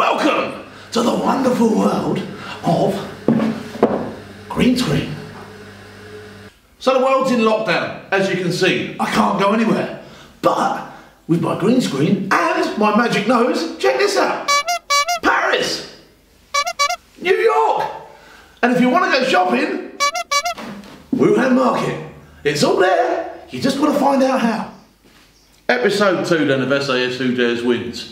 Welcome to the wonderful world of green screen. So the world's in lockdown, as you can see. I can't go anywhere. But with my green screen and my magic nose, check this out. Paris, New York, and if you want to go shopping, Wuhan Market. It's all there, you just got to find out how. Episode 2 then of SAS Who Dares Wins.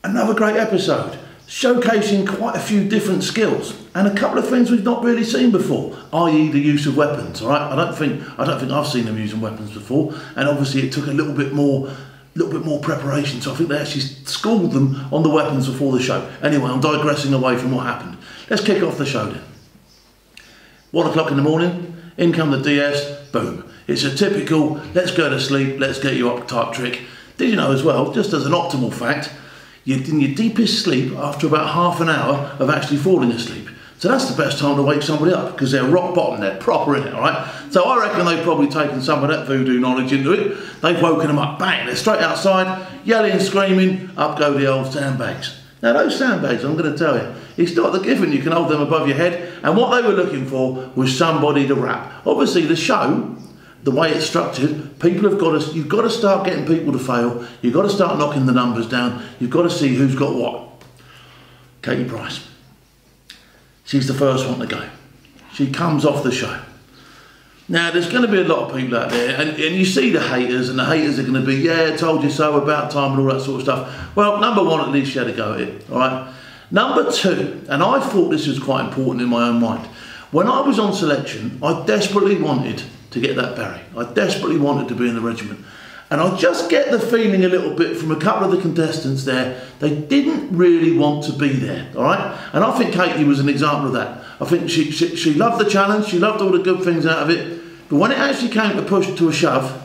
Another great episode, showcasing quite a few different skills and a couple of things we've not really seen before, i.e. the use of weapons. All right, I don't think I've seen them using weapons before, and obviously it took a little bit more preparation. So I think they actually schooled them on the weapons before the show. Anyway, I'm digressing away from what happened. Let's kick off the show then. 1 o'clock in the morning, in come the DS, boom. It's a typical, let's go to sleep, let's get you up type trick. Did you know as well, just as an optimal fact, you're in your deepest sleep after about half an hour of actually falling asleep. So that's the best time to wake somebody up, because they're rock bottom, they're proper in it, all right? So I reckon they've probably taken some of that voodoo knowledge into it. They've woken them up, bang, they're straight outside, yelling, screaming, up go the old sandbags. Now those sandbags, I'm going to tell you, it's not the given you can hold them above your head, and what they were looking for was somebody to rap. Obviously the show, the way it's structured, you've got to start getting people to fail, you've got to start knocking the numbers down, you've got to see who's got what. Katie Price. She's the first one to go. She comes off the show. Now there's going to be a lot of people out there, and you see the haters, and the haters are going to be, yeah, told you so, about time and all that sort of stuff. Well, number one, at least she had a go at it, all right? Number two, and I thought this was quite important in my own mind, when I was on selection, I desperately wanted to get that berry. I desperately wanted to be in the regiment. And I just get the feeling a little bit from a couple of the contestants there, they didn't really want to be there, all right? And I think Katie was an example of that. I think she loved the challenge, she loved all the good things out of it, but when it actually came to push to a shove,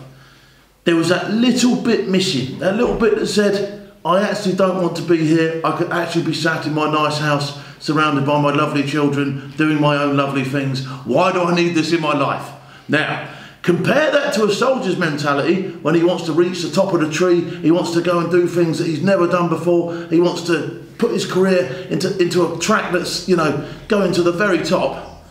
there was that little bit missing, that little bit that said, I actually don't want to be here, I could actually be sat in my nice house, surrounded by my lovely children, doing my own lovely things. Why do I need this in my life? Now, compare that to a soldier's mentality when he wants to reach the top of the tree, he wants to go and do things that he's never done before, he wants to put his career into a track that's, you know, going to the very top.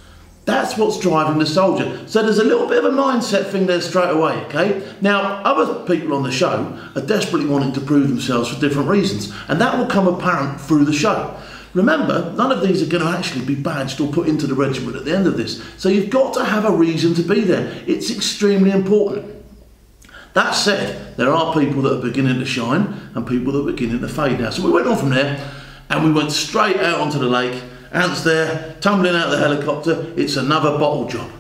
That's what's driving the soldier. So there's a little bit of a mindset thing there straight away, okay? Now, other people on the show are desperately wanting to prove themselves for different reasons, and that will come apparent through the show. Remember, none of these are going to actually be badged or put into the regiment at the end of this. So you've got to have a reason to be there. It's extremely important. That said, there are people that are beginning to shine and people that are beginning to fade now. So we went on from there and we went straight out onto the lake. Ant's there, tumbling out of the helicopter. It's another bottle job.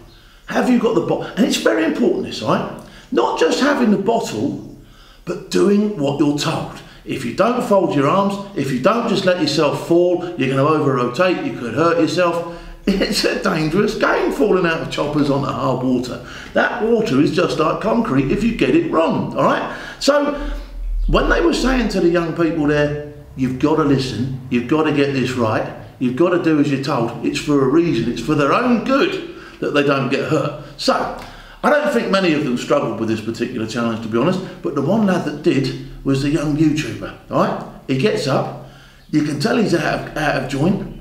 Have you got the bottle? And it's very important this, right? Not just having the bottle, but doing what you're told. If you don't fold your arms, if you don't just let yourself fall, you're going to over-rotate, you could hurt yourself. It's a dangerous game, falling out of choppers onto hard water. That water is just like concrete if you get it wrong, all right? So when they were saying to the young people there, you've got to listen, you've got to get this right, you've got to do as you're told, it's for a reason, it's for their own good that they don't get hurt. So I don't think many of them struggled with this particular challenge, to be honest, but the one lad that did was the young YouTuber, all right? He gets up, you can tell he's out of joint,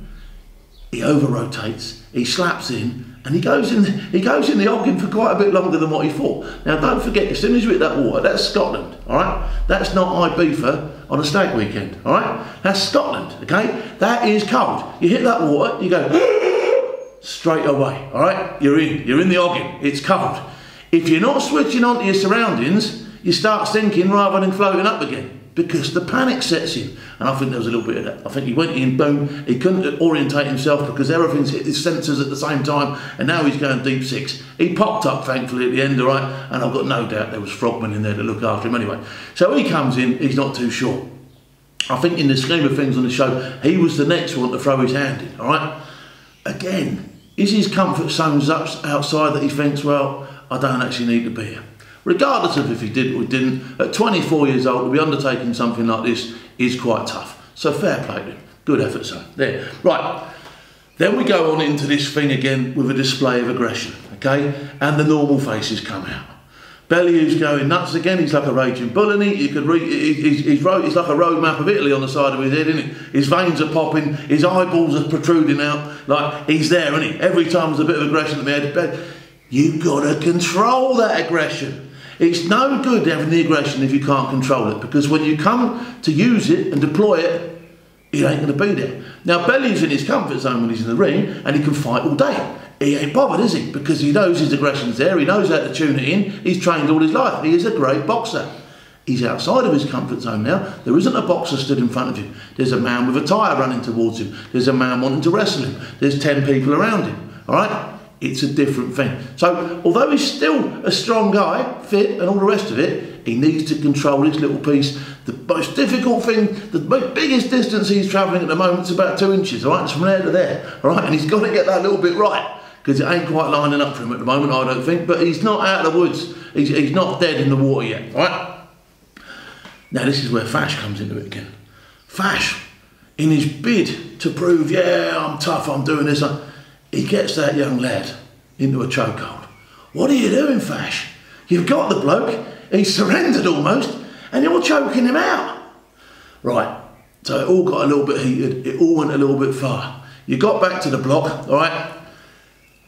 he over-rotates, he slaps in, and he goes in the oggin for quite a bit longer than what he thought. Now don't forget, as soon as you hit that water, that's Scotland, all right? That's not Ibiza on a stag weekend, all right? That's Scotland, okay? That is cold. You hit that water, you go straight away, all right? You're in the oggin, it's cold. If you're not switching on to your surroundings, you start sinking rather than floating up again, because the panic sets in. And I think there was a little bit of that. I think he went in, boom, he couldn't orientate himself because everything's hit his sensors at the same time, and now he's going deep six. He popped up, thankfully, at the end, all right, and I've got no doubt there was frogmen in there to look after him anyway. So he comes in, he's not too sure. I think in the scheme of things on the show, he was the next one to throw his hand in, all right? Again, is his comfort zone outside that he thinks, well, I don't actually need to be here? Regardless of if he did or didn't, at 24 years old, to be undertaking something like this is quite tough. So fair play to him. Good effort, son. There. Right. Then we go on into this thing again with a display of aggression, okay? And the normal faces come out. Bellew going nuts again. He's like a raging bull, isn't he? You could read. He's like a road map of Italy on the side of his head, isn't it? His veins are popping. His eyeballs are protruding out. Like he's there, isn't he? Every time there's a bit of aggression at the head, you've got to control that aggression. It's no good having the aggression if you can't control it, because when you come to use it and deploy it, it ain't going to be there. Now Bellew's in his comfort zone when he's in the ring, and he can fight all day. He ain't bothered, is he? Because he knows his aggression's there, he knows how to tune it in, he's trained all his life. He is a great boxer. He's outside of his comfort zone now. There isn't a boxer stood in front of him. There's a man with a tyre running towards him. There's a man wanting to wrestle him. There's 10 people around him, all right? It's a different thing. So, although he's still a strong guy, fit and all the rest of it, he needs to control his little piece. The most difficult thing, the biggest distance he's travelling at the moment is about 2 inches, all right? It's from there to there, all right? And he's got to get that little bit right, because it ain't quite lining up for him at the moment, I don't think, but he's not out of the woods. He's not dead in the water yet, all right? Now this is where Fash comes into it again. Fash, in his bid to prove, yeah, I'm tough, I'm doing this, he gets that young lad into a chokehold. What are you doing, Fash? You've got the bloke, he's surrendered almost, and you're choking him out. Right, so it all got a little bit heated, it all went a little bit far. You got back to the block, all right?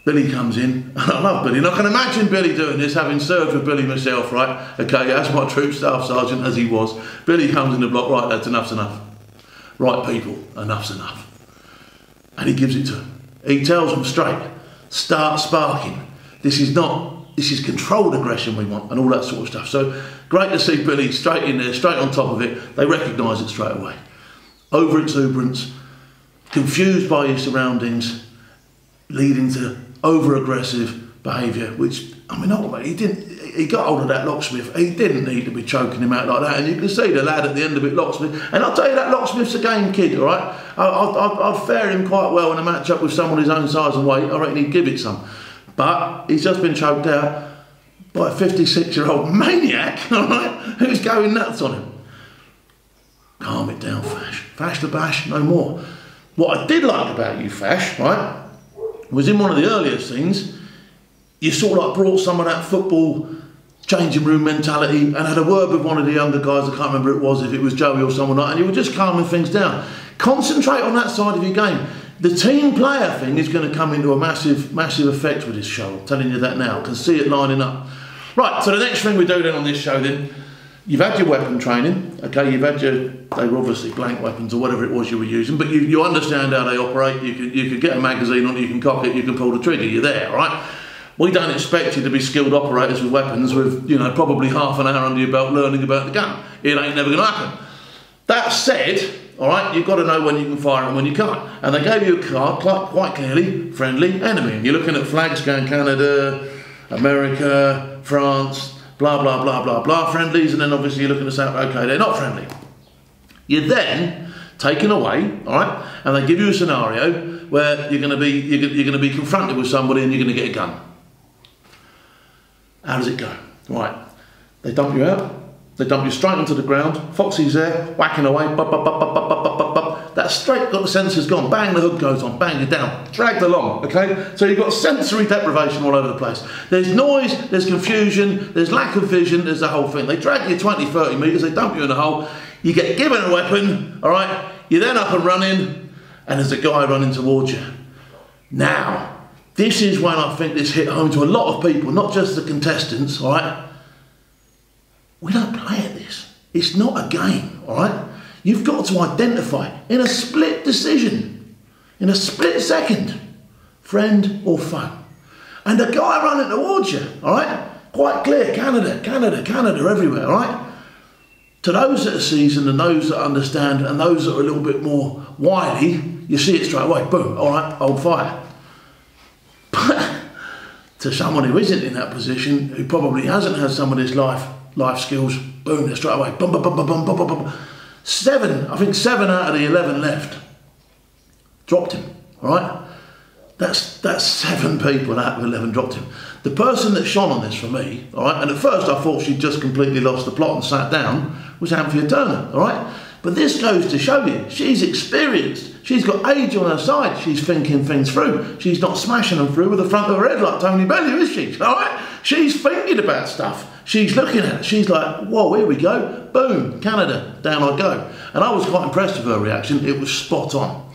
Billy comes in. I love Billy, and I can imagine Billy doing this, having served with Billy myself, right? Okay, that's my troop staff sergeant, as he was. Billy comes in the block, right, lads, enough's enough. Right, people, enough's enough. And he gives it to them. He tells them straight, start sparking. This is controlled aggression we want, and all that sort of stuff. So, great to see Billy straight in there, straight on top of it. They recognise it straight away. Over-exuberance, confused by his surroundings, leading to over-aggressive behaviour, which, I mean, ultimately, he got hold of that locksmith. He didn't need to be choking him out like that, and you can see the lad at the end of it, locksmith. And I'll tell you, that locksmith's a game kid, all right? I'd fare him quite well in a match-up with someone his own size and weight. I reckon he'd give it some. But he's just been choked out by a 56-year-old maniac, all right, who's going nuts on him. Calm it down, Fash. Fash the bash, no more. What I did like about you, Fash, right, was in one of the earlier scenes, you sort of like brought some of that football changing room mentality and had a word with one of the younger guys, I can't remember who it was, if it was Joey or someone like that, and you were just calming things down. Concentrate on that side of your game. The team player thing is going to come into a massive, massive effect with this show. I'm telling you that now. I can see it lining up. Right, so the next thing we do then on this show then, you've had your weapon training, okay, you've had your, they were obviously blank weapons or whatever it was you were using, but you understand how they operate, you can get a magazine on it, you can cock it, you can pull the trigger, you're there, all right? We don't expect you to be skilled operators with weapons with, you know, probably half an hour under your belt learning about the gun. It ain't never going to happen. That said, all right, you've got to know when you can fire and when you can't. And they gave you a card quite clearly, friendly, enemy. And you're looking at flags going Canada, America, France, blah, blah, blah, blah, blah, friendlies, and then obviously you're looking at saying, okay, they're not friendly. You're then taken away, all right, and they give you a scenario where you're going to be confronted with somebody and you're going to get a gun. How does it go? Right, they dump you out, they dump you straight onto the ground, Foxy's there, whacking away, bop, bop, bop, bop, bop, bop, bop, bop. That straight, got the sensors gone, bang, the hook goes on, bang, you're down, dragged along, okay? So you've got sensory deprivation all over the place. There's noise, there's confusion, there's lack of vision, there's the whole thing. They drag you 20, 30 metres, they dump you in a hole, you get given a weapon, all right? You're then up and running, and there's a guy running towards you. Now, this is when I think this hit home to a lot of people, not just the contestants, all right? We don't play at this. It's not a game, all right? You've got to identify in a split decision, in a split second, friend or foe. And the guy running towards you, all right? Quite clear, Canada, Canada, Canada, everywhere, all right? To those that are seasoned and those that understand and those that are a little bit more wily, you see it straight away, boom, all right, hold fire. But to someone who isn't in that position, who probably hasn't had some of this life skills, boom, they're straight away, bum, bum, bum, bum, bum, bum, bum, bum. I think 7 out of the 11 left. Dropped him, all right? That's 7 people out of 11 dropped him. The person that shone on this for me, all right, and at first I thought she'd just completely lost the plot and sat down, was Anthea Turner, all right? But this goes to show you, she's experienced. She's got age on her side. She's thinking things through. She's not smashing them through with the front of her head like Tony Bellew, is she? All right? She's thinking about stuff. she's looking at it, she's like, whoa, here we go, boom, Canada, down I go. And I was quite impressed with her reaction, it was spot on.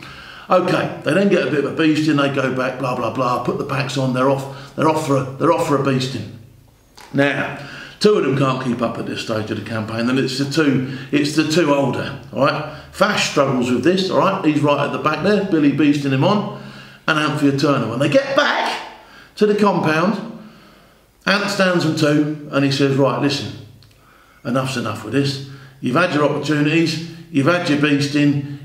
Okay, they then get a bit of a beasting, they go back, blah, blah, blah, put the packs on, they're off for a beasting. Now, two of them can't keep up at this stage of the campaign, then it's the two older, all right? Fash struggles with this, all right? He's right at the back there, Billy beasting him on, and Anthea Turner. When they get back to the compound, Ant stands them two, and he says, right, listen, enough's enough with this. You've had your opportunities, you've had your beasting,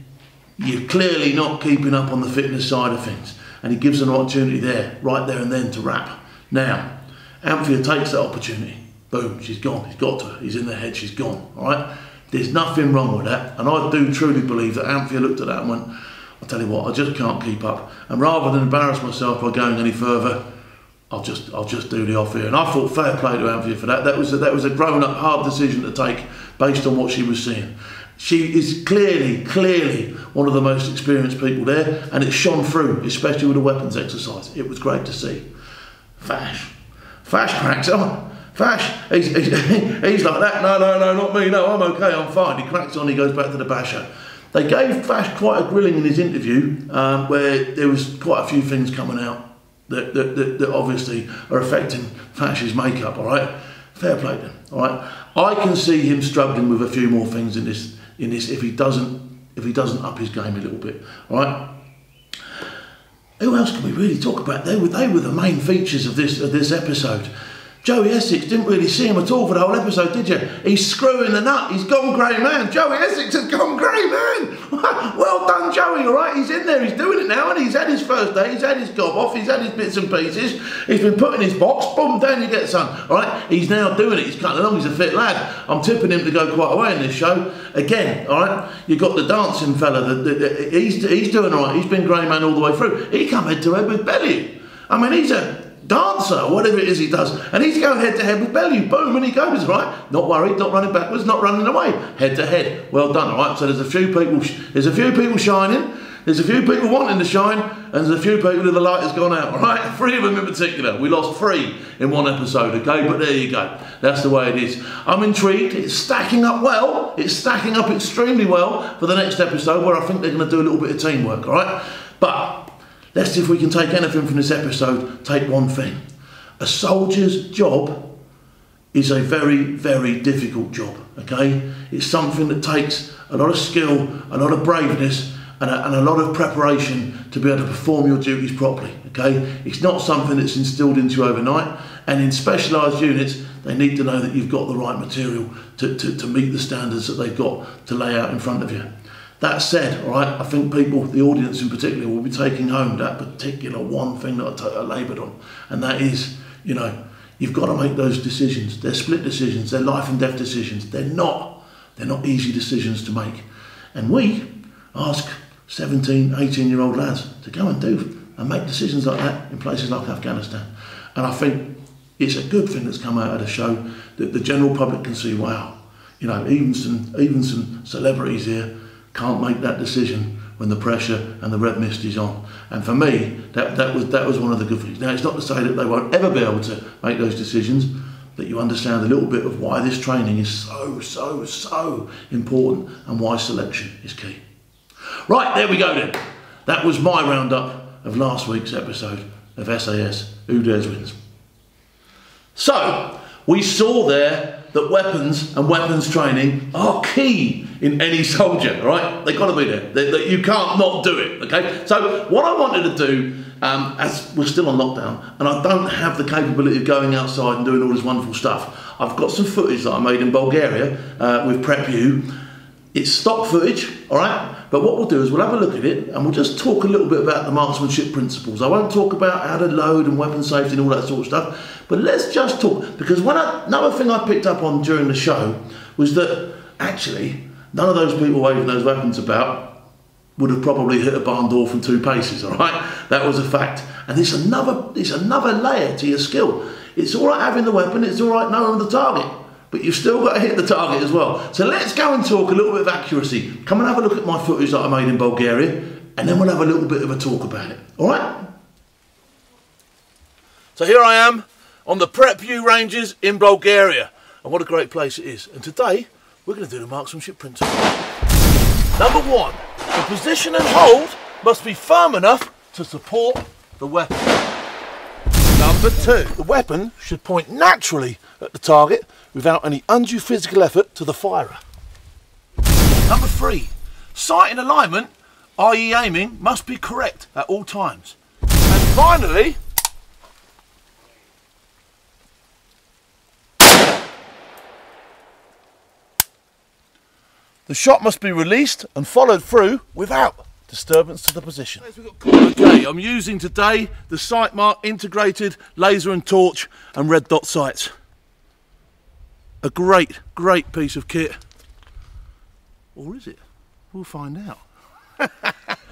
you're clearly not keeping up on the fitness side of things. And he gives an opportunity there, right there and then, to rap. Now, Anthea takes that opportunity. Boom, she's gone, he's got to her, he's in the head, she's gone, all right? There's nothing wrong with that, and I do truly believe that Anthea looked at that and went, I'll tell you what, I just can't keep up. And rather than embarrass myself by going any further, I'll just do the off here. And I thought fair play to Anthea for that. That was a grown-up, hard decision to take based on what she was seeing. She is clearly one of the most experienced people there, and it shone through, especially with the weapons exercise. It was great to see. Fash cracks on. Fash, he's like that, no, not me, no, I'm okay, I'm fine. He cracks on, he goes back to the basher. They gave Fash quite a grilling in his interview, where there was quite a few things coming out that obviously are affecting Fash's makeup, all right? Fair play to him, all right? I can see him struggling with a few more things in this if he doesn't up his game a little bit, all right? Who else can we really talk about? They were the main features of this episode. Joey Essex, didn't really see him at all for the whole episode, did you? He's screwing the nut, he's gone grey man. Joey Essex has gone grey man. Well done, Joey, all right? He's in there, he's doing it now, and he's had his first day, he's had his gob off, he's had his bits and pieces, he's been put in his box, boom, down you get some, all right? He's now doing it, he's cutting along, he's a fit lad. I'm tipping him to go quite a way in this show. Again, all right? You've got the dancing fella, he's doing all right, he's been grey man all the way through. He come head to head with Bellew. I mean, he's a dancer, whatever it is he does, and he's going head to head with Bellew. Boom, and he goes, right? Not worried, not running backwards, not running away. Head to head. Well done, all right? So there's a few people shining, there's a few people wanting to shine, and there's a few people who the light has gone out, all right? 3 of them in particular. We lost 3 in one episode, okay? But there you go. That's the way it is. I'm intrigued. It's stacking up well. It's stacking up extremely well for the next episode, where I think they're going to do a little bit of teamwork, all right? But let's see if we can take anything from this episode. Take one thing. A soldier's job is a very, very difficult job, okay? It's something that takes a lot of skill, a lot of braveness, and a lot of preparation to be able to perform your duties properly, okay? It's not something that's instilled into you overnight, and in specialised units, they need to know that you've got the right material to meet the standards that they've got to lay out in front of you. That said, all right, I think people, the audience in particular, will be taking home that particular one thing that I laboured on, and that is, you know, you've got to make those decisions. They're split decisions, they're life and death decisions. They're not easy decisions to make. And we ask 17, 18-year-old lads to go and do and make decisions like that in places like Afghanistan. And I think it's a good thing that's come out of the show, that the general public can see, wow, you know, even some celebrities here can't make that decision when the pressure and the red mist is on. And for me, that was one of the good things. Now, it's not to say that they won't ever be able to make those decisions, but you understand a little bit of why this training is so important, and why selection is key. Right, there we go then. That was my roundup of last week's episode of SAS Who Dares Wins. So, we saw there that weapons and weapons training are key in any soldier, right? They've got to be there. You can't not do it, okay? So what I wanted to do, as we're still on lockdown, and I don't have the capability of going outside and doing all this wonderful stuff, I've got some footage that I made in Bulgaria with Prep U. It's stock footage, all right? But what we'll do is we'll have a look at it, and we'll just talk a little bit about the marksmanship principles. I won't talk about how to load and weapon safety and all that sort of stuff, but let's just talk, because another thing I picked up on during the show was that actually none of those people waving those weapons about would have probably hit a barn door from 2 paces, all right? That was a fact. And it's another layer to your skill. It's all right having the weapon, it's all right knowing the target, but you've still got to hit the target as well. So let's go and talk a little bit of accuracy. Come and have a look at my footage that I made in Bulgaria, and then we'll have a little bit of a talk about it, all right? So here I am on the Prep View Ranges in Bulgaria. And what a great place it is. And today, we're going to do the marksmanship principle. Number 1, the position and hold must be firm enough to support the weapon. Number 2, the weapon should point naturally at the target without any undue physical effort to the firer. Number 3, sight and alignment, i.e. aiming, must be correct at all times. And finally, the shot must be released and followed through without disturbance to the position. Okay, I'm using today the Sightmark integrated laser and torch and red dot sights. A great piece of kit. Or is it? We'll find out.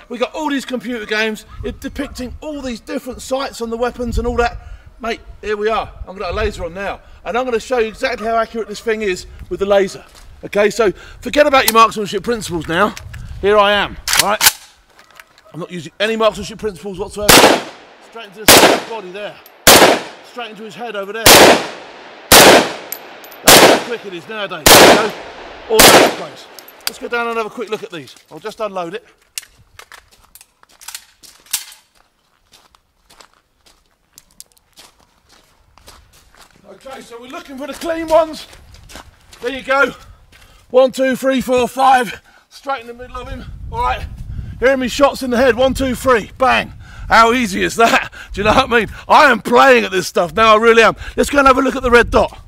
We got all these computer games depicting all these different sights on the weapons and all that. Mate, here we are. I've got a laser on now. And I'm going to show you exactly how accurate this thing is with the laser. Okay, so forget about your marksmanship principles now. Here I am, all right? I'm not using any marksmanship principles whatsoever. Straight into the body there. Straight into his head over there. That's how quick it is nowadays. You know? All over the place. Let's go down and have a quick look at these. I'll just unload it. Okay, so we're looking for the clean ones. There you go. 1, 2, 3, 4, 5. Straight in the middle of him. All right. Here are me shots in the head. 1, 2, 3. Bang. How easy is that? Do you know what I mean? I am playing at this stuff now. I really am. Let's go and have a look at the red dot.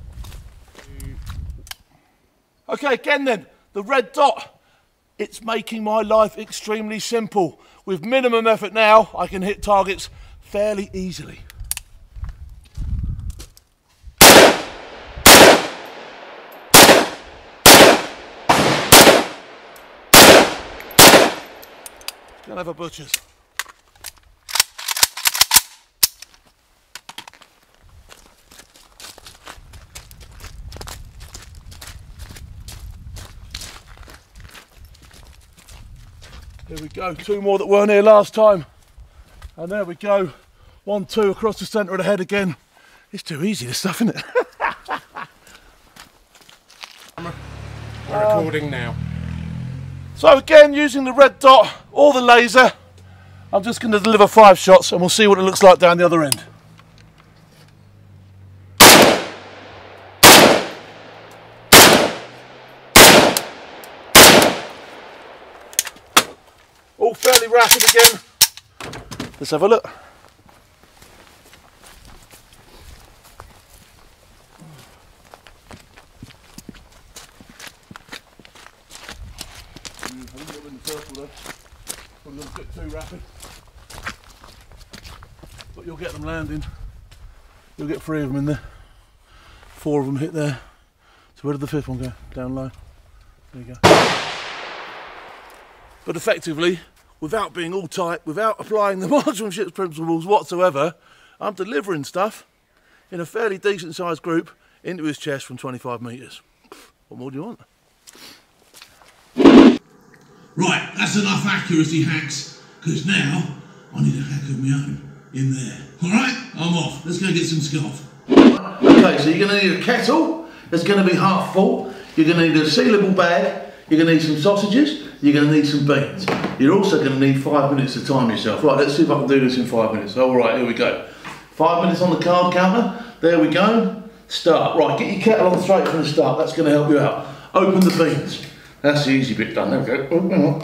Okay, again then. The red dot. It's making my life extremely simple. With minimum effort now, I can hit targets fairly easily. Gonna have a butcher's. There we go, 2 more that weren't here last time. And there we go, 1, 2 across the centre of the head again. It's too easy, this stuff, isn't it? We're recording now. So again, using the red dot or the laser, I'm just going to deliver 5 shots and we'll see what it looks like down the other end. All fairly rapid again. Let's have a look. A little bit too rapid, but you'll get them landing. You'll get 3 of them in there, 4 of them hit there. So where did the 5th one go? Down low. There you go. But effectively, without being all tight, without applying the marksmanship principles whatsoever, I'm delivering stuff in a fairly decent sized group into his chest from 25 metres. What more do you want? Right, that's enough accuracy hacks, because now I need a hack of my own in there. Alright, I'm off. Let's go get some scarf. Okay, so you're going to need a kettle that's going to be half full. You're going to need a sealable bag. You're going to need some sausages. You're going to need some beans. You're also going to need 5 minutes to time yourself. Right, let's see if I can do this in 5 minutes. Alright, here we go. 5 minutes on the card counter. There we go. Start. Right, get your kettle on straight from the start. That's going to help you out. Open the beans. That's the easy bit done. There we go. Oh, hang on.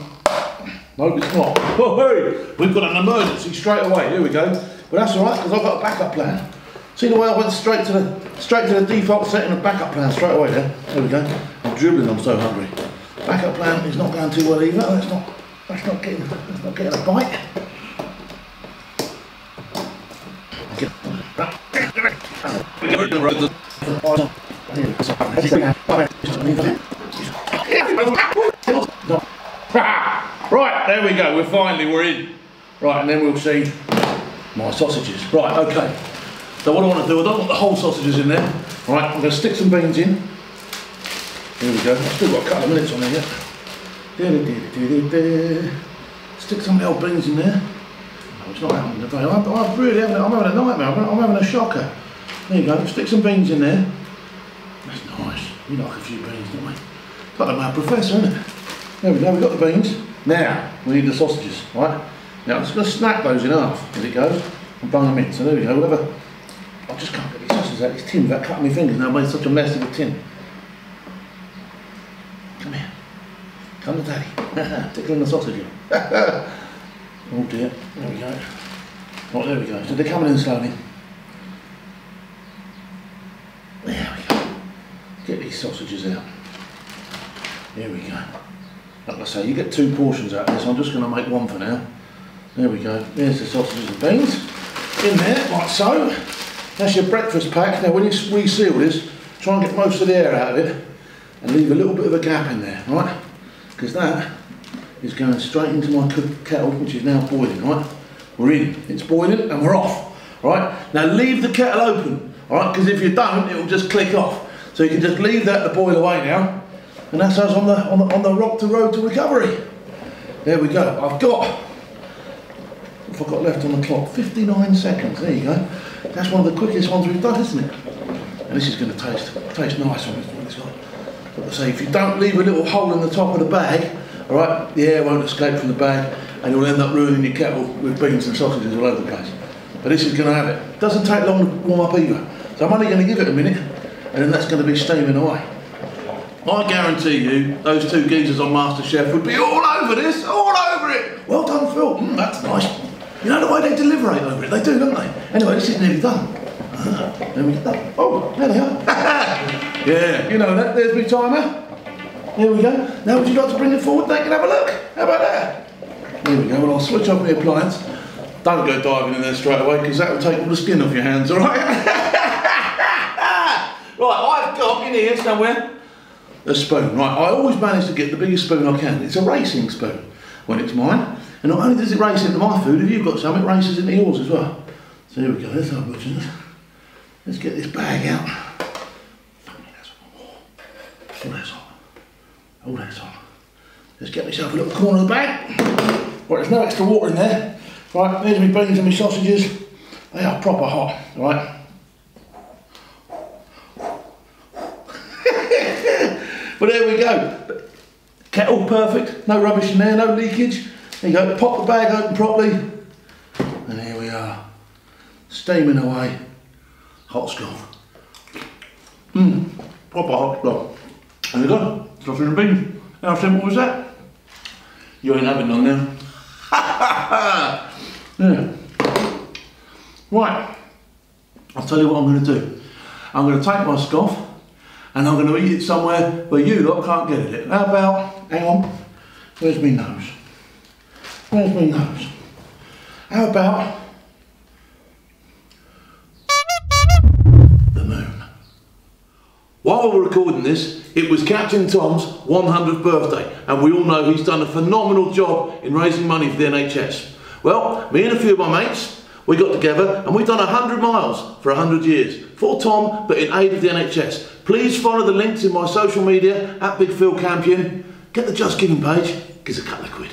No, it's not. Oh, hey, we've got an emergency straight away. Here we go. But that's all right because I've got a backup plan. See the way I went straight to the default setting of backup plan straight away there. There we go. I'm dribbling. I'm so hungry. Backup plan is not going too well either. That's not getting a bite. Right, there we go, we're in. Right, and then we'll see my sausages. Right, okay. So what I want to do, I don't want the whole sausages in there. Right, I'm going to stick some beans in. Here we go, I've still got a couple of minutes on there yet. Stick some of the old beans in there. No, it's not happening today. I'm having a nightmare, I'm having a shocker. There you go, stick some beans in there. That's nice. We like a few beans, don't we? It's like a mad professor, isn't it? There we go, we've got the beans. Now, we need the sausages, right? Now, I'm just going to snap those in half as it goes and bung them in. So there we go, whatever. I just can't get these sausages out of this tin without cutting my fingers. Now I've made such a mess of the tin. Come here. Come to daddy. Tickling the sausage in. Oh dear. There we go. Right, there we go. So they're coming in slowly. There we go. Get these sausages out. There we go. Like I say, you get 2 portions out of this. I'm just going to make one for now. There we go. There's the sausages and beans. In there, like so. That's your breakfast pack. Now when you reseal this, try and get most of the air out of it and leave a little bit of a gap in there, right? Because that is going straight into my kettle, which is now boiling, right? We're in, it's boiling and we're off, right? Now leave the kettle open, all right? Because if you don't, it will just click off. So you can just leave that to boil away now, and that's us on the road to recovery. There we go. I've got, what have I got left on the clock? 59 seconds. There you go. That's one of the quickest ones we've done, isn't it? And this is going to taste nice when it's got. Like I say, if you don't leave a little hole in the top of the bag, all right, the air won't escape from the bag, and you'll end up ruining your kettle with beans and sausages all over the place. But this is going to have it. It doesn't take long to warm up either. So I'm only going to give it a minute, and then that's going to be steaming away. I guarantee you, those 2 geezers on MasterChef would be all over this, all over it. Well done, Phil. That's nice. You know the way they deliberate over it? They do, don't they? Anyway, this is nearly done. There we go. Oh, there they are. Yeah, you know that. There's my timer. There we go. Now would you like to bring it forward? They can have a look. How about that? There we go. Well, I'll switch off my appliance. Don't go diving in there straight away because that will take all the skin off your hands, all right? Right, I've got in here somewhere a spoon. Right, I always manage to get the biggest spoon I can. It's a racing spoon when it's mine. And not only does it race into my food, if you've got some, it races into yours as well. So here we go, there's our butchers. Let's get this bag out. Oh, that's on. Oh, that's on. Let's get myself a little corner of the bag. Right, there's no extra water in there. Right, there's my beans and my sausages. They are proper hot, right? But there we go. Kettle perfect, no rubbish in there, no leakage. There you go, pop the bag open properly, and here we are, steaming away, hot scoff. Proper hot scoff. There you go, sausage and beans. How simple was that? You ain't having none now. Yeah. Right, I'll tell you what I'm going to do. I'm going to take my scoff, and I'm going to eat it somewhere where you lot can't get at it. How about, hang on, where's my nose? Where's my nose? How about the moon? While we're recording this, it was Captain Tom's 100th birthday, and we all know he's done a phenomenal job in raising money for the NHS. Well, me and a few of my mates, we got together and we've done 100 miles for 100 years. For Tom, but in aid of the NHS. Please follow the links in my social media at Big Phil Campion. Get the Just Giving page, gives a couple of quid.